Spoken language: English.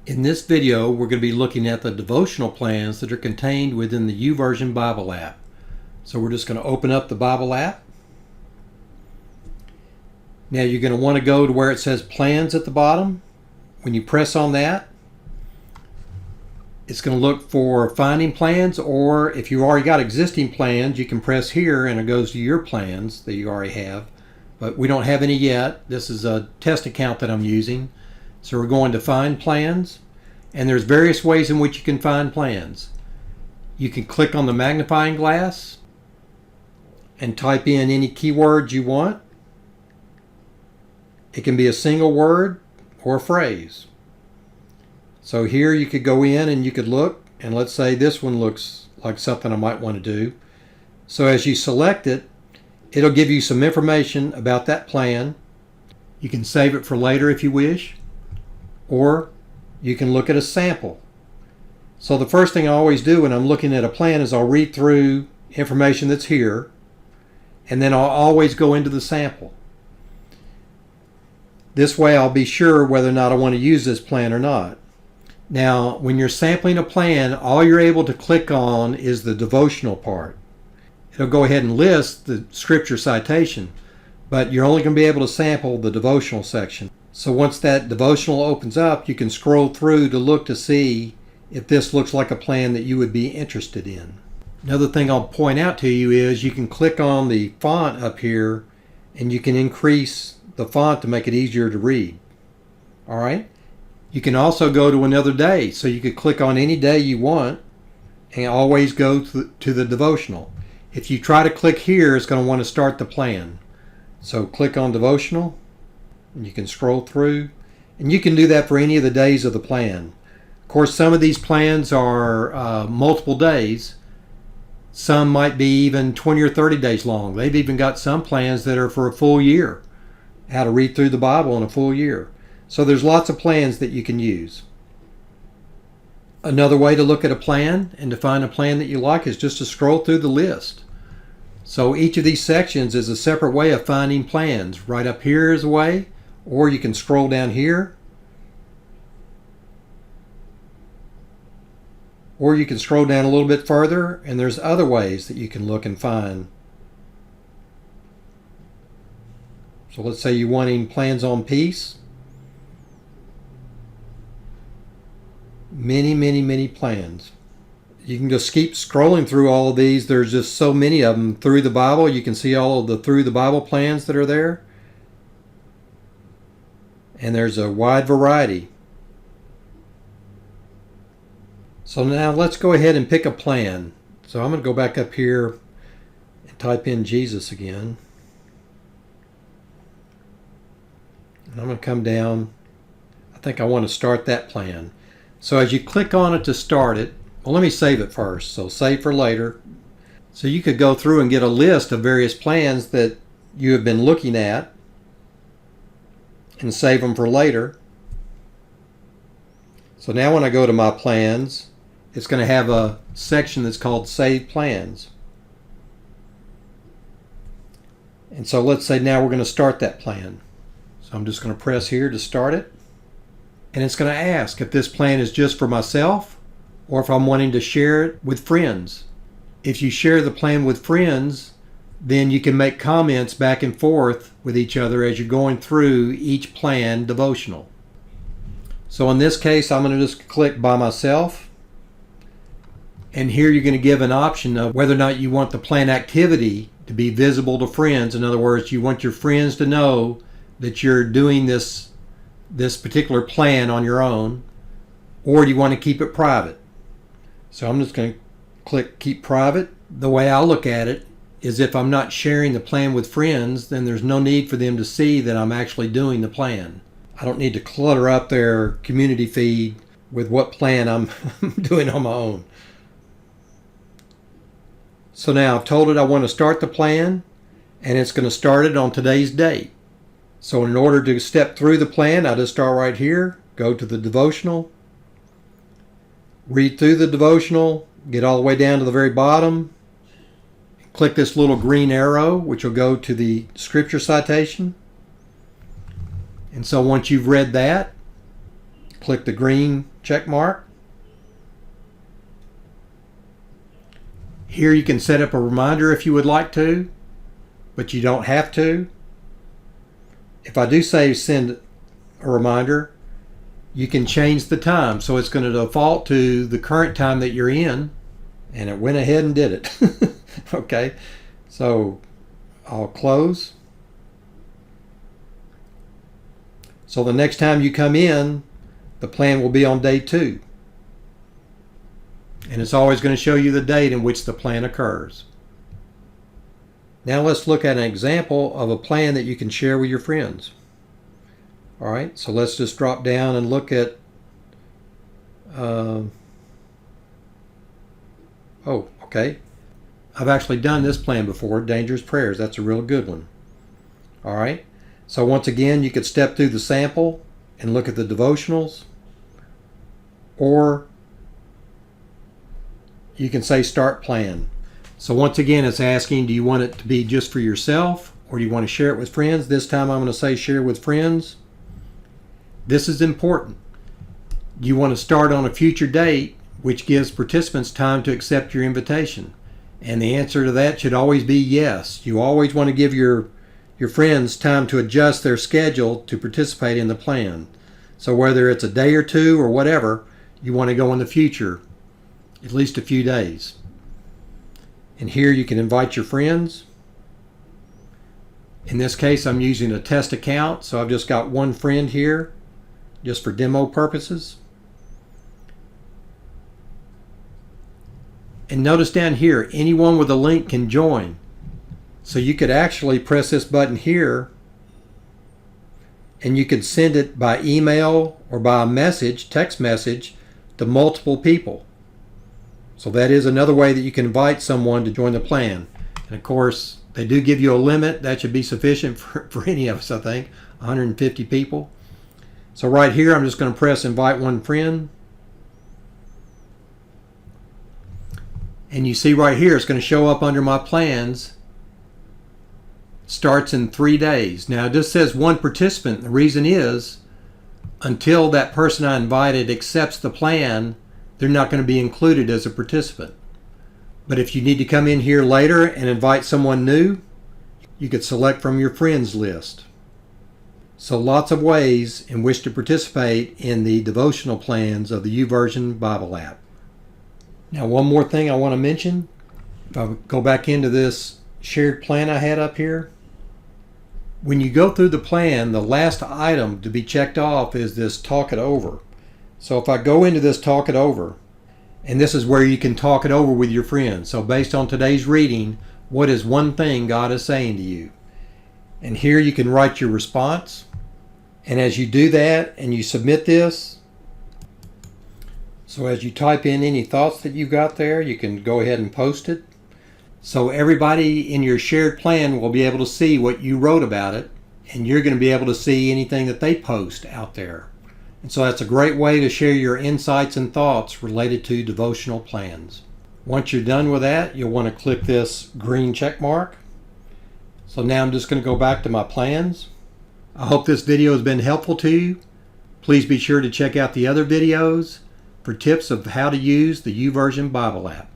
In this video, we're going to be looking at the devotional plans that are contained within the YouVersion Bible app. So we're just going to open up the Bible app. Now you're going to want to go to where it says Plans at the bottom. When you press on that, it's going to look for Finding Plans, or if you already got existing plans, you can press here and it goes to your plans that you already have. But we don't have any yet. This is a test account that I'm using. So we're going to Find Plans, and there's various ways in which you can find plans. You can click on the magnifying glass and type in any keywords you want. It can be a single word or a phrase. So here you could go in and you could look, and let's say this one looks like something I might want to do. So as you select it, it'll give you some information about that plan. You can save it for later if you wish, or you can look at a sample. So the first thing I always do when I'm looking at a plan is I'll read through information that's here, and then I'll always go into the sample. This way I'll be sure whether or not I want to use this plan or not. Now, when you're sampling a plan, all you're able to click on is the devotional part. It'll go ahead and list the scripture citation, but you're only going to be able to sample the devotional section. So once that devotional opens up, you can scroll through to look to see if this looks like a plan that you would be interested in. Another thing I'll point out to you is you can click on the font up here and you can increase the font to make it easier to read. All right. You can also go to another day, so you could click on any day you want and always go to the devotional. If you try to click here, it's going to want to start the plan. So click on devotional and you can scroll through, and you can do that for any of the days of the plan. Of course, some of these plans are multiple days. Some might be even 20 or 30 days long. They've even got some plans that are for a full year, how to read through the Bible in a full year. So there's lots of plans that you can use. Another way to look at a plan and to find a plan that you like is just to scroll through the list. So each of these sections is a separate way of finding plans. Right up here is a way, or you can scroll down here, or you can scroll down a little bit further and there's other ways that you can look and find. So let's say you're wanting plans on peace. Many plans. You can just keep scrolling through all of these. There's just so many of them through the Bible. You can see all of the through the Bible plans that are there. And there's a wide variety. So now let's go ahead and pick a plan. So I'm going to go back up here and type in Jesus again. And I'm going to come down. I think I want to start that plan. So as you click on it to start it, well, let me save it first. So save for later. So you could go through and get a list of various plans that you have been looking at and save them for later. So now when I go to my plans, it's going to have a section that's called Save Plans. And so let's say now we're going to start that plan. So I'm just going to press here to start it. And it's going to ask if this plan is just for myself or if I'm wanting to share it with friends. If you share the plan with friends, then you can make comments back and forth with each other as you're going through each plan devotional. So in this case, I'm going to just click by myself. And here you're going to give an option of whether or not you want the plan activity to be visible to friends. In other words, you want your friends to know that you're doing this particular plan on your own, or do you want to keep it private? So I'm just going to click Keep Private. The way I look at it is if I'm not sharing the plan with friends, then there's no need for them to see that I'm actually doing the plan. I don't need to clutter up their community feed with what plan I'm doing on my own. So now I've told it I want to start the plan, and it's going to start it on today's date. So in order to step through the plan, I just start right here, go to the devotional, read through the devotional, get all the way down to the very bottom, click this little green arrow, which will go to the scripture citation. And so once you've read that, click the green check mark. Here you can set up a reminder if you would like to, but you don't have to. If I do say send a reminder, you can change the time. So it's going to default to the current time that you're in, and it went ahead and did it. Okay, so I'll close. So the next time you come in, the plan will be on day 2. And it's always going to show you the date in which the plan occurs. Now let's look at an example of a plan that you can share with your friends. All right, so let's just drop down and look at okay. I've actually done this plan before, Dangerous Prayers. That's a real good one. All right, so once again, you could step through the sample and look at the devotionals, or you can say start plan. So once again, it's asking, do you want it to be just for yourself, or do you want to share it with friends? This time I'm going to say share with friends. This is important. You want to start on a future date, which gives participants time to accept your invitation. And the answer to that should always be yes. You always want to give your friends time to adjust their schedule to participate in the plan. So whether it's a day or 2 or whatever, you want to go in the future at least a few days. And here you can invite your friends. In this case, I'm using a test account, so I've just got one friend here just for demo purposes. And notice down here, anyone with a link can join. So you could actually press this button here and you could send it by email or by a message, text message, to multiple people. So that is another way that you can invite someone to join the plan. And of course, they do give you a limit. That should be sufficient for any of us, I think, 150 people. So right here, I'm just going to press invite one friend. And you see right here, it's going to show up under my plans. Starts in 3 days. Now it just says one participant. The reason is, until that person I invited accepts the plan, they're not going to be included as a participant. But if you need to come in here later and invite someone new, you could select from your friends list. So lots of ways in which to participate in the devotional plans of the YouVersion Bible app. Now one more thing I want to mention. If I go back into this shared plan I had up here, when you go through the plan, the last item to be checked off is this talk it over. So if I go into this talk it over, and this is where you can talk it over with your friends. So based on today's reading, what is one thing God is saying to you? And here you can write your response. And as you do that and you submit this, so as you type in any thoughts that you've got there, you can go ahead and post it. So everybody in your shared plan will be able to see what you wrote about it, and you're going to be able to see anything that they post out there. And so that's a great way to share your insights and thoughts related to devotional plans. Once you're done with that, you'll want to click this green check mark. So now I'm just going to go back to my plans. I hope this video has been helpful to you. Please be sure to check out the other videos for tips of how to use the YouVersion Bible app.